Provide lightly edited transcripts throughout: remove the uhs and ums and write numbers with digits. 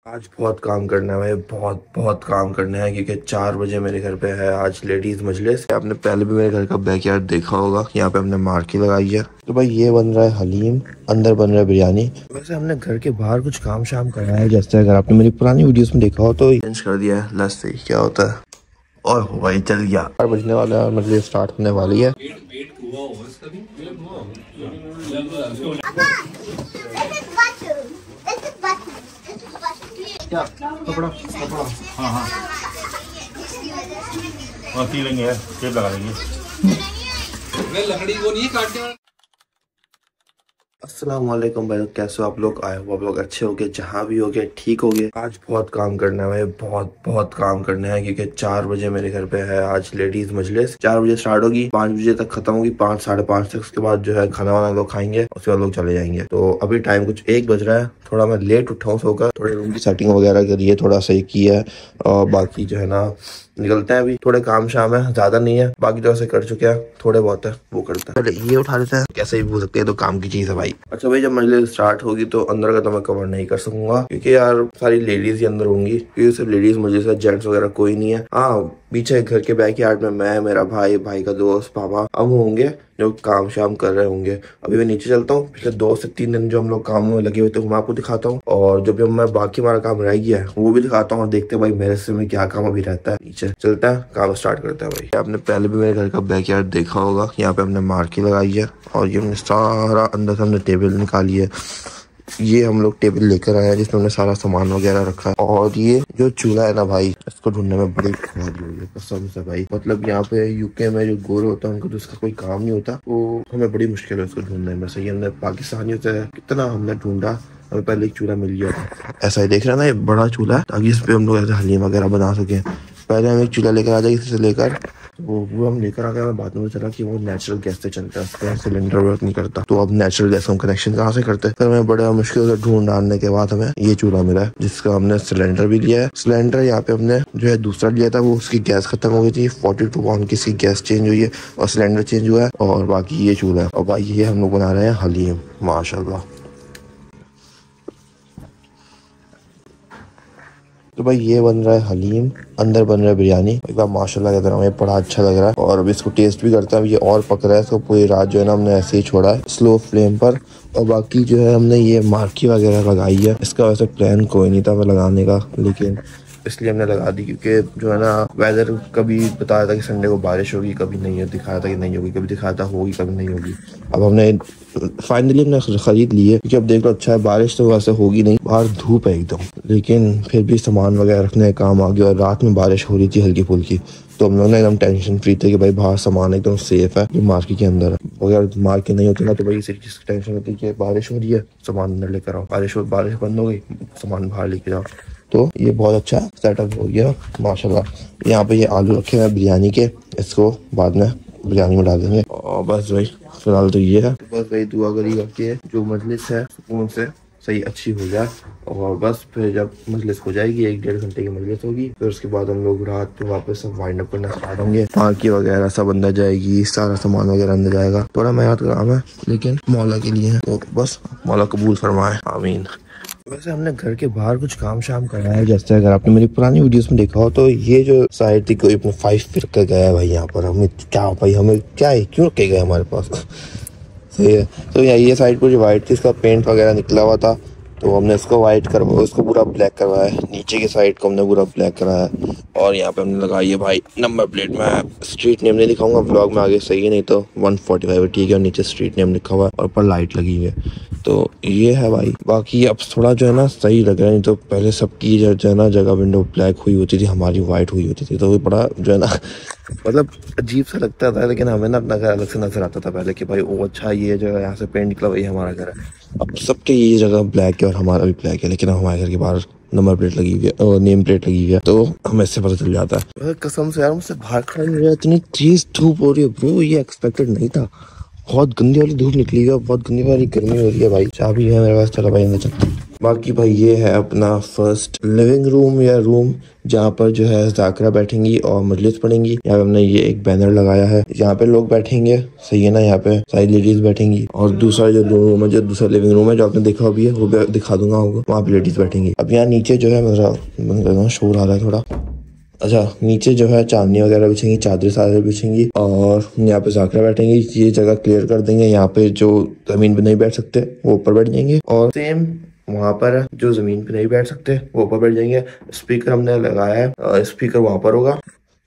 आज बहुत काम करना है भाई, बहुत बहुत काम करना है क्योंकि 4 बजे मेरे घर पे है आज लेडीज मजलिस। आपने पहले भी मेरे घर का बैकयार्ड देखा होगा, यहाँ पे हमने मार्की लगाई है। तो भाई ये बन रहा है हलीम, अंदर बन रहा है बिरयानी। वैसे हमने घर के बाहर कुछ काम शाम करा है, जैसे अगर आपने मेरी पुरानी वीडियोस में देखा हो तो चेंज कर दिया है। लेट्स सी क्या होता है। और हो भाई चल गया, 4 बजने वाला है, मजलिस स्टार्ट होने वाली है। क्या कपड़ा कपड़ा हाँ हाँ और सी लेंगे, टेप लगा देंगे। लकड़ी वो नहीं काटने वाला। अस्सलाम वालेकुम भाई, कैसे हो आप लोग? आए हो आप लोग अच्छे हो गए, जहाँ भी हो गए ठीक हो गए। आज बहुत काम करना है भाई, बहुत बहुत काम करना है क्योंकि 4 बजे मेरे घर पे है आज लेडीज मजलिस। 4 बजे स्टार्ट होगी, 5 बजे तक खत्म होगी, 5 साढ़े 5 तक। उसके बाद जो है खाना वाना लोग खाएंगे, उसके बाद लोग चले जाएंगे। तो अभी टाइम कुछ 1 बज रहा है। थोड़ा मैं लेट उठा हूँ सोकर, थोड़े रूम की सेटिंग वगैरह करी है, थोड़ा सही किया है और बाकी जो है ना निकलते हैं। अभी थोड़े काम शाम है, ज्यादा नहीं है, बाकी तो ऐसे कर चुके हैं, थोड़े बहुत है वो करते हैं। पहले ये उठा लेते हैं, कैसे भी बोल सकते हैं, तो काम की चीज है भाई। अच्छा भाई, जब मजलिस स्टार्ट होगी तो अंदर का तो मैं कवर नहीं कर सकूंगा क्योंकि यार सारी लेडीज ही अंदर होंगी, क्योंकि सिर्फ लेडीज मजलिस है, जेंट्स वगैरह कोई नहीं है। हाँ, पीछे घर के बैकयार्ड में मैं, मेरा भाई का दोस्त, पापा, हम होंगे जो काम शाम कर रहे होंगे। अभी मैं नीचे चलता हूँ, पिछले 2 से 3 दिन जो हम लोग काम में लगे हुए थे वो मैं आपको दिखाता हूँ, और जो भी मैं बाकी हमारा काम रह गया है वो भी दिखाता हूँ। और देखते हैं भाई मेरे से में क्या काम अभी रहता है। नीचे चलता है, काम स्टार्ट करता है भाई। आपने पहले भी मेरे घर का बैकयार्ड देखा होगा, यहाँ पे हमने मार्की लगाई है और ये हमने सारा अंदर से हमने टेबल निकाली है। ये हम लोग टेबल लेकर आए हैं जिसमें हमने सारा सामान वगैरह रखा है। और ये जो चूल्हा है ना भाई, इसको ढूंढने में बड़ी खुआदी हुई है कसम से भाई। मतलब यहाँ पे यूके में जो गोरे होता है उनको तो इसका कोई काम नहीं होता, तो हमें बड़ी मुश्किल है इसको ढूंढने में। सही, हमने पाकिस्तानियों से कितना हमने ढूंढा, हमें पहले एक चूल्हा मिल गया था। ऐसा ही देख रहे हैं ना, ये बड़ा चूल्हा है ताकि इस पे हम लोग ऐसे हलीम वगैरह बना सके। पहले हम एक चूल्हा लेकर आ जाए किसी से लेकर, तो वो हम लेकर आ गए। हमें बाद में चला कि वो नेचुरल गैस से चलता है, उसका सिलेंडर वर्क नहीं करता। तो अब नेचुरल गैस हम कनेक्शन कहाँ से करते हैं? फिर हमें बड़े मुश्किल से ढूंढ डालने के बाद हमें ये चूल्हा मिला है जिसका हमने सिलेंडर भी लिया है। सिलेंडर यहाँ पे हमने जो है दूसरा लिया था, वो उसकी गैस खत्म हो गई थी, 42 पाउंड की इसकी गैस चेंज हुई है और सिलेंडर चेंज हुआ है। और बाकी ये चूल्हा है और भाई ये हम लोग बना रहे हैं हलीम माशाल्लाह। तो भाई ये बन रहा है हलीम, अंदर बन रहा है बिरयानी। एक बार माशाल्लाह कहते हैं, बड़ा अच्छा लग रहा है। और अब इसको टेस्ट भी करते हैं। अब ये और पक रहा है, इसको पूरी रात जो है ना हमने ऐसे ही छोड़ा है स्लो फ्लेम पर। और बाकी जो है हमने ये मार्की वगैरह लगाई है। इसका वैसे प्लान कोई नहीं था मैं लगाने का, लेकिन इसलिए हमने लगा दी क्योंकि जो है ना वेदर कभी बताया था कि संडे को बारिश होगी, कभी नहीं दिखाया था कि नहीं होगी, कभी दिखाया था होगी, कभी नहीं होगी। अब हमने फाइनली हमने खरीद ली है क्योंकि अब देख लो अच्छा है, बारिश तो वैसे होगी नहीं, बाहर धूप है एकदम, लेकिन फिर भी सामान वगैरह रखने का काम आ गया। और रात में बारिश हो रही थी हल्की फुल्की, तो हम लोग ना एकदम टेंशन फ्री थे कि भाई बाहर सामान एकदम सेफ है जो मार्केट के अंदर है। अगर मार्केट नहीं होती ना तो भाई इसी चीज की टेंशन होती कि बारिश हो रही है, सामान अंदर लेकर आओ, बारिश बंद हो गई, सामान बाहर लेके जाओ। तो ये बहुत अच्छा सेटअप हो गया माशाल्लाह। यहाँ पे ये आलू रखे हैं बिरयानी के, इसको बाद में बिरयानी में डाल देंगे। और बस भाई फिलहाल तो ये है, बस भाई दुआ करी करती है जो मजलिस है सुकून से सही अच्छी हो जाए। और बस फिर जब मजलिस हो जाएगी, 1-1.5 घंटे की मजलिस होगी, फिर उसके बाद हम लोग रात में वापस सब वाइंड अप करना स्टार्ट होंगे। पार्की वगैरह सब अंदर जाएगी, सारा सामान वगैरह अंदर जाएगा। थोड़ा मेहनत का काम है लेकिन मौला के लिए है, तो बस मौला कबूल फरमाए, आमीन। वैसे हमने घर के बाहर कुछ काम शाम करा है, जैसे अगर आपने मेरी पुरानी वीडियोस में देखा हो तो ये जो साइड थी कोई अपने 5 फिर कर गया है भाई। यहाँ पर हमें क्या भाई, हमें क्या है, क्यों रखे गए हमारे पास सही है। तो ये साइड पूरी वाइट थी, इसका पेंट वगैरह निकला हुआ था, तो हमने इसको वाइट करवाया, उसको पूरा ब्लैक करवाया है। नीचे की साइड को हमने पूरा ब्लैक कराया है। और यहाँ पे हमने लगाई है भाई नंबर प्लेट में, स्ट्रीट नेम नहीं दिखाऊंगा ब्लॉग में आगे, सही है नहीं तो 145 है ठीक है। और नीचे स्ट्रीट नेम लिखा हुआ है और ऊपर लाइट लगी हुई है। तो ये है भाई। बाकी अब थोड़ा जो है ना सही लग रहा है, नहीं तो पहले सबकी जो है ना जगह विंडो ब्लैक हुई होती थी, हमारी वाइट हुई होती थी, तो वो बड़ा जो है ना मतलब अजीब सा लगता था। लेकिन हमें ना अपना घर अलग से नजर आता था पहले कि भाई वो अच्छा ये जो है यहाँ से पेंट निकला वही हमारा घर है। अब सबके ये जगह ब्लैक है और हमारा भी ब्लैक है, लेकिन हमारे घर के बाहर नंबर प्लेट लगी हुई है और नेम प्लेट लगी हुई है, तो हमें इससे पता चल जाता है। कसम से यार मुझसे बाहर खड़ा नहीं रहा, इतनी तेज धूप हो रही है ब्रो, ये एक्सपेक्टेड नहीं था। बहुत गंदी वाली धूप निकली है, बहुत गंदी वाली गर्मी हो रही है भाई। चाबी है मेरे पास, चलो भाई अंदर चलते हैं। बाकी भाई ये है अपना फर्स्ट लिविंग रूम या रूम, जहाँ पर जो है जाकरा बैठेंगी और मजलिस पढ़ेंगी। यहाँ पे हमने ये एक बैनर लगाया है, यहाँ पे लोग बैठेंगे, सही है ना। यहाँ पे सारी लेडीज बैठेंगी और दूसरा जो रूम है, जो दूसरा लिविंग रूम है जो आपने देखा भी है, वो भी दिखा दूंगा आपको, वहाँ पे लेडीज बैठेंगी। अब यहाँ नीचे जो है मेरा शोर आ रहा है थोड़ा। अच्छा, नीचे जो है चांदनी वगैरह बिछेंगी, चादर बिछेंगी और यहाँ पे जाकरा बैठेंगे। ये जगह क्लियर कर देंगे, यहाँ पे जो जमीन पे नहीं बैठ सकते वो ऊपर बैठ जाएंगे और सेम वहाँ पर जो जमीन पे नहीं बैठ सकते वो ऊपर बैठ जाएंगे। स्पीकर हमने लगाया है, स्पीकर वहाँ पर होगा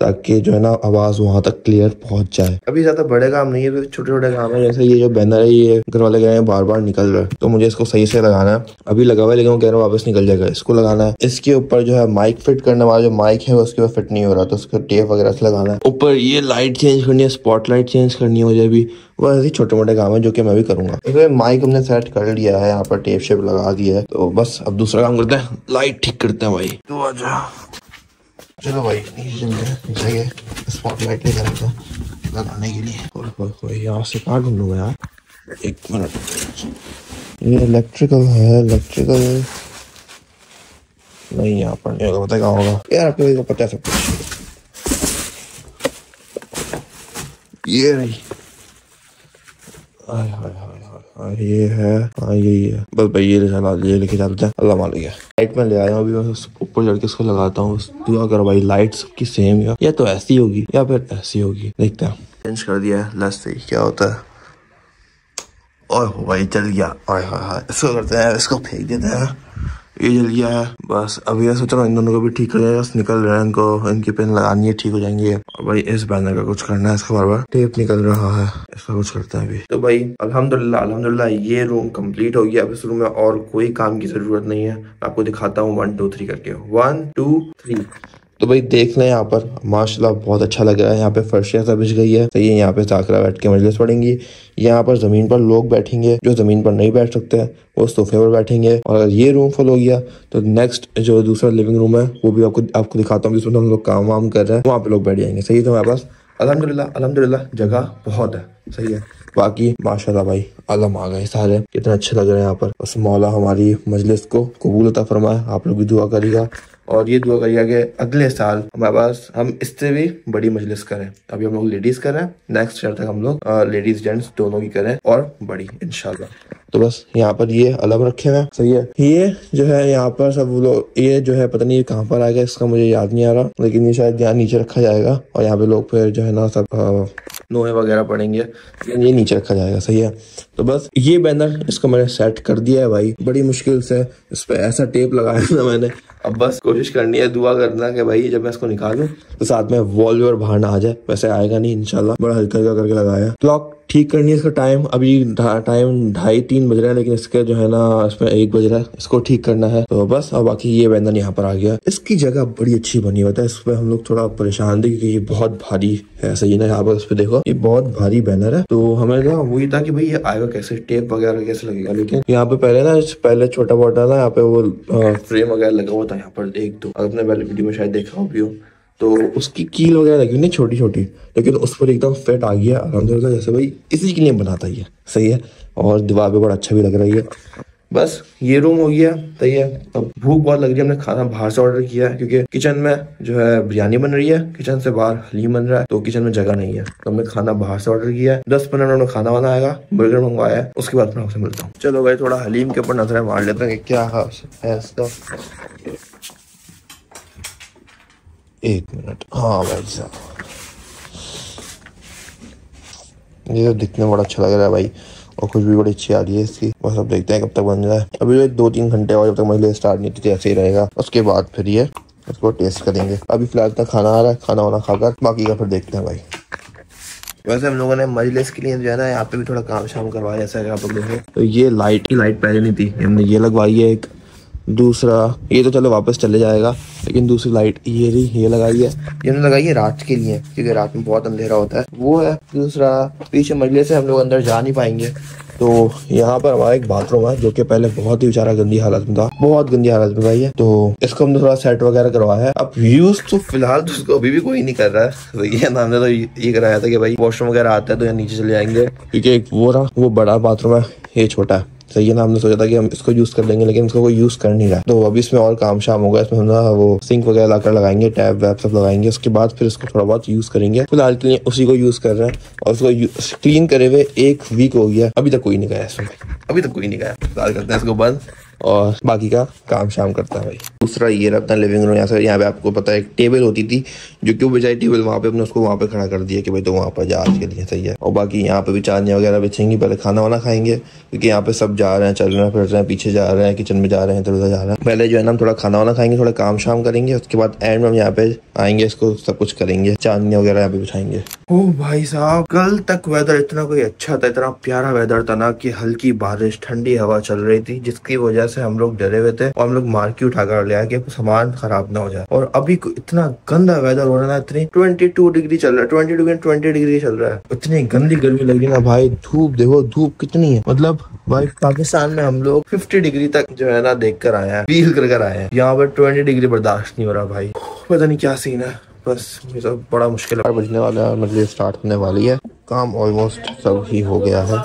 ताकि जो है ना आवाज वहां तक क्लियर पहुंच जाए। अभी ज्यादा बड़े काम नहीं है, छोटे छोटे काम है। जैसे ये जो बैनर है, ये घर वाले कह रहे हैं बार बार निकल रहा है, तो मुझे इसको सही से लगाना है। अभी लगा हुआ है लेकिन वो कह रहे हैं वापस निकल जाएगा, इसको लगाना है। इसके ऊपर जो है माइक फिट करने वाला जो माइक है उसके ऊपर फिट नहीं हो रहा, तो उसको टेप वगैरह से लगाना है। ऊपर ये लाइट चेंज करनी है, स्पॉट लाइट चेंज करनी है मुझे भी। वो ऐसे छोटे मोटे काम है जो कि मैं भी करूंगा। माइक हमने सेट कर लिया है, यहाँ पर टेप शेप लगा दिया है, तो बस अब दूसरा काम करते हैं, लाइट ठीक करते हैं भाई। तो आजा, चलो भाई नीचे स्पॉटलाइट लेकर आता लगाने के लिए। यहाँ से कहाँ ढूंढूंगा यार, एक मिनट। ये इलेक्ट्रिकल है, इलेक्ट्रिकल नहीं, यहाँ पर नहीं होगा, पता कहाँ होगा यार, आपको पता है सब कुछ। ये रही, ये है, हाँ यही है बस भाई। ये लेके चलते हैं, अल्लाह मालिक है। लाइट में ले आया हूँ, अभी मैं ऊपर चढ़ के इसको लगाता हूँ। दुआ करो भाई लाइट सबकी सेम है, या तो ऐसी होगी या फिर ऐसी होगी, देखते हैं। चेंज कर दिया है, लेट्स सी क्या होता है। ओह भाई जल गया, इसको करते हैं, इसको फेंक देते हैं, ये जल गया है। बस अभी ये सोच रहा हूँ इन दोनों को भी ठीक कर जाएगा, बस निकल रहे हैं, इनको इनकी पेन लगानी है, ठीक हो जाएंगे। और भाई इस बैनर का कुछ करना है, इसका बार बार टेप निकल रहा है, इसका कुछ करते हैं अभी। तो भाई अल्हम्दुलिल्लाह ये रूम कंप्लीट हो गया। अब इस रूम में और कोई काम की जरूरत नहीं है। आपको दिखाता हूँ 1 2 3 करके, 1 2 3। तो भाई देख लें, यहाँ पर माशाल्लाह बहुत अच्छा लग रहा है। यहाँ पे फर्शियाँ सब बिछ गई है, सही है। यहाँ पे जाकरा बैठ के मजलिस पढ़ेंगी। यहाँ पर जमीन पर लोग बैठेंगे, जो जमीन पर नहीं बैठ सकते हैं वो सोफे पर बैठेंगे। और अगर ये रूम फुल हो गया तो नेक्स्ट जो दूसरा लिविंग रूम है वो भी आपको दिखाता हूँ, जिसमें हम लोग काम वाम कर रहे हैं, वहाँ पे लोग बैठ जाएंगे, सही है। तो हमारे पास अल्हम्दुलिल्लाह जगह बहुत है, सही है। बाकी माशाल्लाह भाई आलम आ गए सारे, कितना अच्छे लग रहे हैं यहाँ पर। बस मौला हमारी मजलिस को कबूल अता फरमाए, आप लोग भी दुआ करिएगा और ये दुआ करिएगा कि अगले साल हमारे पास हम इससे भी बड़ी मजलिस करें। अभी हम लोग लेडीज कर रहे हैं, नेक्स्ट ईयर तक हम लोग लेडीज जेंट्स दोनों की करें और बड़ी इंशाल्लाह। तो बस यहाँ पर ये अलग रखे हुए, सही है। ये जो है यहाँ पर सब लोग, ये जो है पता नहीं कहाँ पर आएगा, इसका मुझे याद नहीं आ रहा, लेकिन ये शायद यहाँ नीचे रखा जाएगा और यहाँ पे लोग फिर जो है ना सब नोए वगैरह पढ़ेंगे, ये नीचे रखा जाएगा, सही है। तो बस ये बैनर इसको मैंने सेट कर दिया है भाई, बड़ी मुश्किल से इस पे ऐसा टेप लगाया था मैंने। अब बस कोशिश करनी है, दुआ करना कि भाई जब मैं इसको निकालूं तो साथ में वॉलपेपर बाहर ना आ जाए। वैसे आएगा नहीं इंशाल्लाह, बड़ा हल्का हल्का करके लगाया। क्लॉक ठीक करनी है इसका टाइम, अभी टाइम 2:30-3 बज रहा है, लेकिन इसका जो है ना इसमें 1 बज रहा है, इसको ठीक करना है। तो बस और बाकी ये बैनर यहाँ पर आ गया। इसकी जगह बड़ी अच्छी बनी हुई है, इस पर हम लोग थोड़ा परेशान थे क्योंकि ये बहुत भारी है, सही ना। यहाँ पर इस पे देखो ये बहुत भारी बैनर है, तो हमें ना वही था कि भाई ये आएगा कैसे, टेप वगैरह कैसे लगेगा। लेकिन यहाँ पे पहले छोटा मोटा ना यहाँ पे वो फ्रेम वगैरह लगा हुआ था, यहाँ पर देख दो, आपने पहले वीडियो में शायद देखा भी हो, तो उसकी कील वगैरह लगी हुई नहीं छोटी छोटी, लेकिन उस पर एकदम फिट आ गया अल्हम्दुलिल्लाह, जैसे भाई इसी के लिए बनाता ही है, सही है। और दीवार पे बड़ा अच्छा भी लग रही है। बस ये रूम हो गया, सही है। अब भूख बहुत लग रही है, हमने खाना बाहर से ऑर्डर किया है क्योंकि किचन में जो है बिरयानी बन रही है, किचन से बाहर हलीम बन रहा है, तो किचन में जगह नहीं है, तो हमने खाना बाहर से ऑर्डर किया है। 10-15 मिनट में खाना बनाएगा, बर्गर मंगवाया है, उसके बाद मैं आपसे मिलता हूँ। चलो भाई थोड़ा हलीम के ऊपर नजर मार लेते हैं कि क्या है इसका। 1 मिनट, हाँ भाई साहब, ये तो दिखने में बड़ा अच्छा लग रहा है भाई, और खुशबू बड़ी अच्छी आ रही है इसकी। बस अब देखते हैं कब तक बन जाए। अभी 2-3 घंटे और, जब तक मजलिस स्टार्ट नहीं होती ऐसे ही रहेगा, उसके बाद फिर ये इसको टेस्ट करेंगे। अभी फिलहाल तक खाना आ रहा है, खाना वाना खाकर बाकी का फिर देखते हैं भाई। वैसे हम लोगों ने मजलिस के लिए जो है ना यहाँ पे भी थोड़ा काम शाम करवाया, जैसा आप लोग देखें तो ये लाइट पहले नहीं थी, हमने ये लगवाई है एक। दूसरा ये तो चलो वापस चले जाएगा, लेकिन दूसरी लाइट ये लगाई है, ये हमने लगाई है रात के लिए क्योंकि रात में बहुत अंधेरा होता है, वो है। दूसरा पीछे मजलिस से हम लोग अंदर जा नहीं पाएंगे, तो यहाँ पर हमारा एक बाथरूम है जो कि पहले बहुत ही बेचारा गंदी हालत में था, बहुत गंदी हालत में भाई है, तो इसको हमने थोड़ा सेट वगैरह करवाया है। अब यूज तो फिलहाल तो उसको अभी भी कोई नहीं कर रहा है, तो ये ना हमने तो ये कराया था कि भाई वॉशरूम वगैरह आता है तो यहाँ नीचे चले जाएंगे, क्योंकि एक वो बड़ा बाथरूम है, ये छोटा है, सही है ना। हमने सोचा था कि हम इसको यूज कर लेंगे, लेकिन इसको कोई यूज कर नहीं रहा, तो अभी इसमें और काम शाम होगा। इसमें हम ना वो सिंक वगैरह लाकर लगाएंगे, टैप वैप सब लगाएंगे, उसके बाद फिर इसको थोड़ा बहुत यूज करेंगे। फिलहाल के लिए उसी को यूज कर रहे हैं और उसको क्लीन करे हुए 1 वीक हो गया, अभी तक कोई नहीं गया इसमें, अभी तक कोई नहीं गया। फिलहाल करते हैं इसको बंद और बाकी का काम शाम करता है भाई। दूसरा ये रहा अपना लिविंग रूम। यहाँ पे आपको पता है एक टेबल होती थी, जो क्यों बजाई टेबल वहाँ पे, अपने उसको वहाँ पे खड़ा कर दिया कि भाई तो वहाँ पर जा आज के लिए, सही है। और बाकी यहाँ पे भी चादनियाँ वगैरह बिछेंगी, पहले खाना वाना खाएंगे, क्योंकि यहाँ पे सब जा रहे हैं, चल रहे हैं, फिर रहे हैं, पीछे जा रहे हैं, किचन में जा रहे हैं, इधर उधर जा रहे हैं। पहले जो है ना हम थोड़ा खाना वाना खाएंगे, थोड़ा काम शाम करेंगे, उसके बाद एंड में हम यहाँ पे आएंगे, इसको सब कुछ करेंगे, चांदनियाँ वगैरह यहाँ पे बिछाएंगे। ओ भाई साहब, कल तक वेदर इतना कोई अच्छा था, इतना प्यारा वेदर था ना कि हल्की बारिश, ठंडी हवा चल रही थी, जिसकी वजह से हम लोग डरे हुए थे और हम लोग मार्केट उठाकर ले आए कि सामान खराब ना हो जाए। और अभी इतना गंदा वेदर हो रहा है, इतनी 22 डिग्री चल रहा है, 20 डिग्री चल रहा है, इतनी गंदी गर्मी लग रही है ना भाई। धूप देखो, धूप कितनी है, मतलब भाई पाकिस्तान में हम लोग 50 डिग्री तक जो है ना देख कर आए हैं, फील कर आए हैं। यहाँ पर 20 डिग्री बर्दाश्त नहीं हो रहा भाई, पता नहीं क्या सीन है। बस ये सब बड़ा मुश्किल है। बजने वाला है, मतलब स्टार्ट होने वाली है, काम ऑलमोस्ट सब ही हो गया है।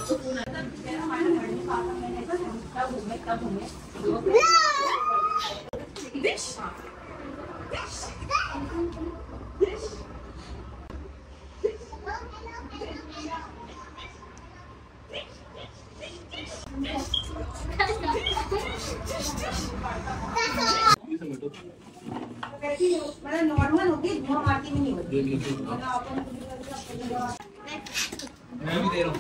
नॉर्मल होगी, धुआं मारती भी नहीं होगी। मैं भी दे रहा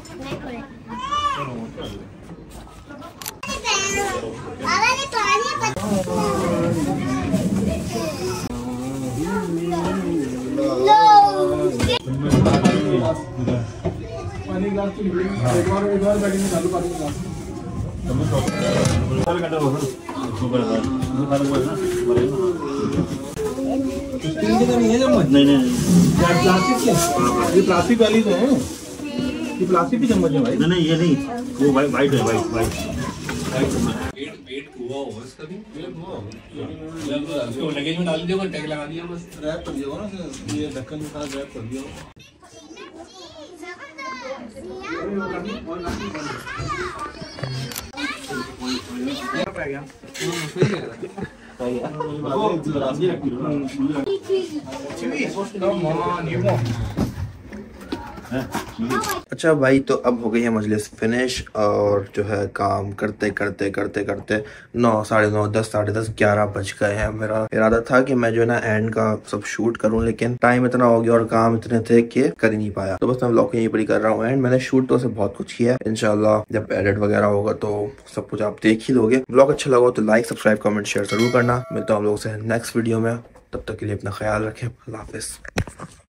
नहीं ये प्लास्टिक वाली तो है, ये प्लास्टिक की चम्मच है भाई। नहीं ये नहीं, वो वाइट है, वाइट। पेट हुआ होगा इसका भी, हुआ होगा। इसको लगेज में डाल दिया, टैग लगा दिया, बस रैप कर दिया होगा ना, ये ढक्कन के साथ रैप कर दिया होगा। अच्छा भाई, तो अब हो गई है मजलिस फिनिश और जो है काम करते करते 9, साढ़े 9, 10, साढ़े 10, 11 बज गए हैं। मेरा इरादा था कि मैं जो है ना एंड का सब शूट करूं, लेकिन टाइम इतना हो गया और काम इतने थे कि कर ही नहीं पाया। तो बस मैं व्लॉग यहीं पर ही कर रहा हूँ एंड। मैंने शूट तो से बहुत कुछ किया है, इंशाल्लाह जब एडिट वगैरह होगा तो सब कुछ आप देख ही लोगे। व्लॉग अच्छा लगा तो लाइक, सब्सक्राइब, कमेंट, शेयर जरूर करना। मिलता हूँ हम लोगों से नेक्स्ट वीडियो में, तब तक के लिए अपना ख्याल रखें। अल्लाह हाफिज।